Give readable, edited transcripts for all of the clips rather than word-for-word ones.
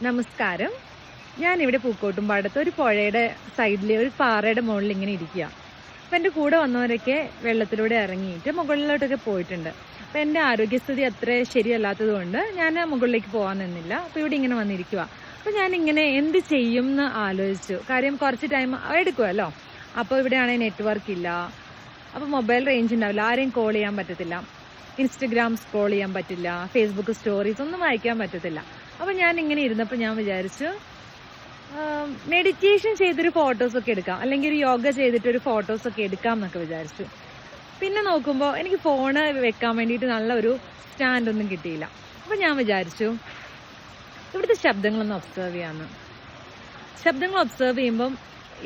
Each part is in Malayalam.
നമസ്കാരം. ഞാനിവിടെ പൂക്കോട്ടുംപാടത്ത് ഒരു പുഴയുടെ സൈഡിൽ ഒരു പാറയുടെ മുകളിൽ ഇങ്ങനെ ഇരിക്കുക. അപ്പം എൻ്റെ കൂടെ വന്നവരൊക്കെ വെള്ളത്തിലൂടെ ഇറങ്ങിയിട്ട് മുകളിലോട്ടൊക്കെ പോയിട്ടുണ്ട്. അപ്പം എൻ്റെ ആരോഗ്യസ്ഥിതി അത്ര ശരിയല്ലാത്തത് കൊണ്ട് ഞാൻ മുകളിലേക്ക് പോകാൻ നിന്നില്ല. അപ്പോൾ ഇവിടെ ഇങ്ങനെ വന്നിരിക്കുക. അപ്പോൾ ഞാനിങ്ങനെ എന്ത് ചെയ്യും എന്ന് ആലോചിച്ചു. കാര്യം കുറച്ച് ടൈം എടുക്കുമല്ലോ. അപ്പോൾ ഇവിടെയാണെങ്കിൽ നെറ്റ്വർക്ക് ഇല്ല, അപ്പോൾ മൊബൈൽ റേഞ്ച് ഉണ്ടാവില്ല, ആരെയും കോൾ ചെയ്യാൻ പറ്റത്തില്ല, ഇൻസ്റ്റഗ്രാം സ്ക്രോൾ ചെയ്യാൻ പറ്റില്ല, ഫേസ്ബുക്ക് സ്റ്റോറീസ് ഒന്നും വായിക്കാൻ പറ്റത്തില്ല. അപ്പോൾ ഞാൻ ഇങ്ങനെ ഇരുന്നപ്പോൾ ഞാൻ വിചാരിച്ചു മെഡിറ്റേഷൻ ചെയ്തൊരു ഫോട്ടോസൊക്കെ എടുക്കാം, അല്ലെങ്കിൽ ഒരു യോഗ ചെയ്തിട്ടൊരു ഫോട്ടോസൊക്കെ എടുക്കാം എന്നൊക്കെ വിചാരിച്ചു. പിന്നെ നോക്കുമ്പോൾ എനിക്ക് ഫോണ് വെക്കാൻ വേണ്ടിയിട്ട് നല്ലൊരു സ്റ്റാൻഡൊന്നും കിട്ടിയില്ല. അപ്പോൾ ഞാൻ വിചാരിച്ചു ഇവിടുത്തെ ശബ്ദങ്ങളൊന്ന് ഒബ്സർവ് ചെയ്യാമെന്ന്. ശബ്ദങ്ങൾ ഒബ്സർവ് ചെയ്യുമ്പം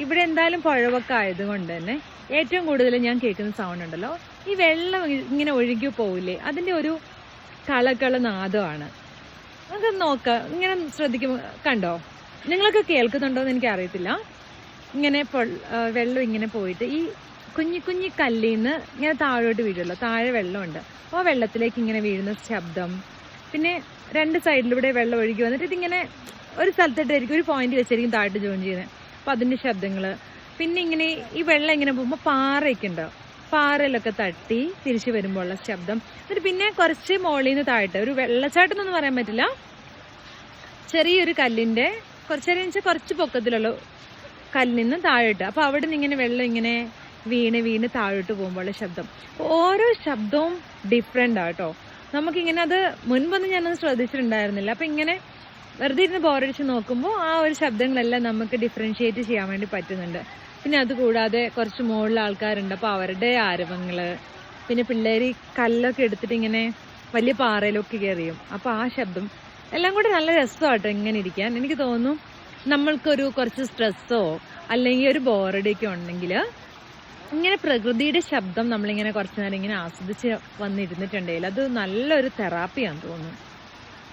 ഇവിടെ എന്തായാലും പുഴവൊക്കെ ആയതുകൊണ്ട് തന്നെ ഏറ്റവും കൂടുതൽ ഞാൻ കേൾക്കുന്ന സൗണ്ട് ഉണ്ടല്ലോ, ഈ വെള്ളം ഇങ്ങനെ ഒഴുകി പോവില്ലേ, അതിൻ്റെ ഒരു കളകള നാദമാണ്. നമുക്ക് നോക്കാം, ഇങ്ങനെ ശ്രദ്ധിക്കുമ്പോൾ കണ്ടോ, നിങ്ങളൊക്കെ കേൾക്കുന്നുണ്ടോ എന്ന് എനിക്ക് അറിയത്തില്ല. ഇങ്ങനെ വെള്ളം ഇങ്ങനെ പോയിട്ട് ഈ കുഞ്ഞി കുഞ്ഞി കല്ലിൽ നിന്ന് ഇങ്ങനെ താഴോട്ട് വീഴുമല്ലോ, താഴെ വെള്ളമുണ്ട്, അപ്പോൾ വെള്ളത്തിലേക്ക് ഇങ്ങനെ വീഴുന്ന ശബ്ദം. പിന്നെ രണ്ട് സൈഡിലൂടെ വെള്ളം ഒഴുകി വന്നിട്ട് ഇതിങ്ങനെ ഒരു സ്ഥലത്തിട്ടായിരിക്കും ഒരു പോയിന്റ് വെച്ചായിരിക്കും താഴോട്ട് ജോയിൻ ചെയ്യുന്നത്, അപ്പോൾ അതിൻ്റെ ശബ്ദങ്ങൾ. പിന്നെ ഇങ്ങനെ ഈ വെള്ളം ഇങ്ങനെ പോകുമ്പോൾ പാറയൊക്കെ ഉണ്ടാവും, പാറയിലൊക്കെ തട്ടി തിരിച്ചു വരുമ്പോൾ ഉള്ള ശബ്ദം. എന്നിട്ട് പിന്നെ കുറച്ച് മുകളിൽ നിന്ന് താഴോട്ട് ഒരു വെള്ളച്ചാട്ടം എന്നൊന്നും പറയാൻ പറ്റില്ല, ചെറിയൊരു കല്ലിൻ്റെ കുറച്ച് പൊക്കത്തിലുള്ള കല്ലിൽ നിന്ന് താഴോട്ട്, അപ്പോൾ അവിടെ നിന്ന് ഇങ്ങനെ വെള്ളം ഇങ്ങനെ വീണ് താഴോട്ട് പോകുമ്പോഴുള്ള ശബ്ദം. ഓരോ ശബ്ദവും ഡിഫറെൻ്റ് ആട്ടോ. നമുക്കിങ്ങനെ അത് മുൻപൊന്നും ഞാനൊന്നും ശ്രദ്ധിച്ചിട്ടുണ്ടായിരുന്നില്ല. അപ്പം ഇങ്ങനെ വെറുതെ ഇരുന്ന് ബോറടിച്ച് നോക്കുമ്പോൾ ആ ഒരു ശബ്ദങ്ങളെല്ലാം നമുക്ക് ഡിഫറൻഷിയേറ്റ് ചെയ്യാൻ വേണ്ടി പറ്റുന്നുണ്ട്. പിന്നെ അതുകൂടാതെ കുറച്ച് മുകളിൽ ആൾക്കാരുണ്ട്, അപ്പോൾ അവരുടെ ആരവങ്ങൾ, പിന്നെ പിള്ളേർ കല്ലൊക്കെ എടുത്തിട്ട് ഇങ്ങനെ വലിയ പാറയിലൊക്കെ കയറിയും, അപ്പോൾ ആ ശബ്ദം എല്ലാം കൂടി നല്ല രസമാട്ടോ ഇങ്ങനെ ഇരിക്കാൻ. എനിക്ക് തോന്നുന്നു നമ്മൾക്കൊരു കുറച്ച് സ്ട്രെസ്സോ അല്ലെങ്കിൽ ഒരു ബോറടിയൊക്കെ ഉണ്ടെങ്കിൽ ഇങ്ങനെ പ്രകൃതിയുടെ ശബ്ദം നമ്മളിങ്ങനെ കുറച്ച് നേരം ഇങ്ങനെ ആസ്വദിച്ച് വന്നിരുന്നിട്ടുണ്ടെങ്കിൽ അത് നല്ലൊരു തെറാപ്പിയാന്ന് തോന്നുന്നു.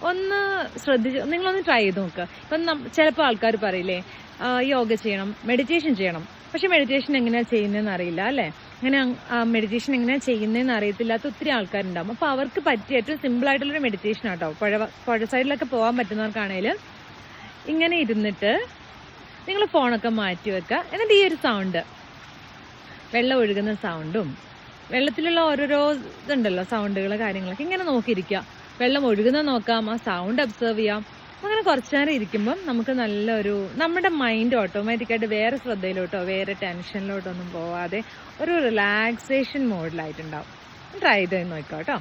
ഒന്ന് ശ്രദ്ധിച്ച് നിങ്ങളൊന്ന് ട്രൈ ചെയ്ത് നോക്കുക. ഇപ്പം ചിലപ്പോൾ ആൾക്കാർ പറയില്ലേ യോഗ ചെയ്യണം, മെഡിറ്റേഷൻ ചെയ്യണം, പക്ഷെ മെഡിറ്റേഷൻ എങ്ങനെയാണ് ചെയ്യുന്നതെന്ന് അറിയില്ല അല്ലേ, അങ്ങനെ മെഡിറ്റേഷൻ എങ്ങനെയാണ് ചെയ്യുന്നതെന്ന് അറിയത്തില്ലാത്ത ഒത്തിരി ആൾക്കാരുണ്ടാകും. അപ്പോൾ അവർക്ക് പറ്റിയ ഏറ്റവും സിമ്പിളായിട്ടുള്ളൊരു മെഡിറ്റേഷൻ ആട്ടോ. പുഴ സൈഡിലൊക്കെ പോകാൻ പറ്റുന്നവർക്കാണെങ്കിൽ ഇങ്ങനെ ഇരുന്നിട്ട് നിങ്ങൾ ഫോണൊക്കെ മാറ്റി വെക്കുക. എന്നിട്ട് ഈ ഒരു സൗണ്ട്, വെള്ളം ഒഴുകുന്ന സൗണ്ടും വെള്ളത്തിലുള്ള ഓരോരോ ഇതുണ്ടല്ലോ സൗണ്ടുകൾ കാര്യങ്ങളൊക്കെ ഇങ്ങനെ നോക്കിയിരിക്കുക. വെള്ളം ഒഴുകുന്നത് നോക്കാം, ആ സൗണ്ട് ഒബ്സർവ് ചെയ്യാം. അങ്ങനെ കുറച്ചു നേരം ഇരിക്കുമ്പം നമുക്ക് നമ്മുടെ മൈൻഡ് ഓട്ടോമാറ്റിക്കായിട്ട് വേറെ ശ്രദ്ധയിലോട്ടോ വേറെ ടെൻഷനിലോട്ടോ ഒന്നും പോവാതെ ഒരു റിലാക്സേഷൻ മോഡിലായിട്ടുണ്ടാവും. ട്രൈ ചെയ്ത് നോക്കാം കേട്ടോ.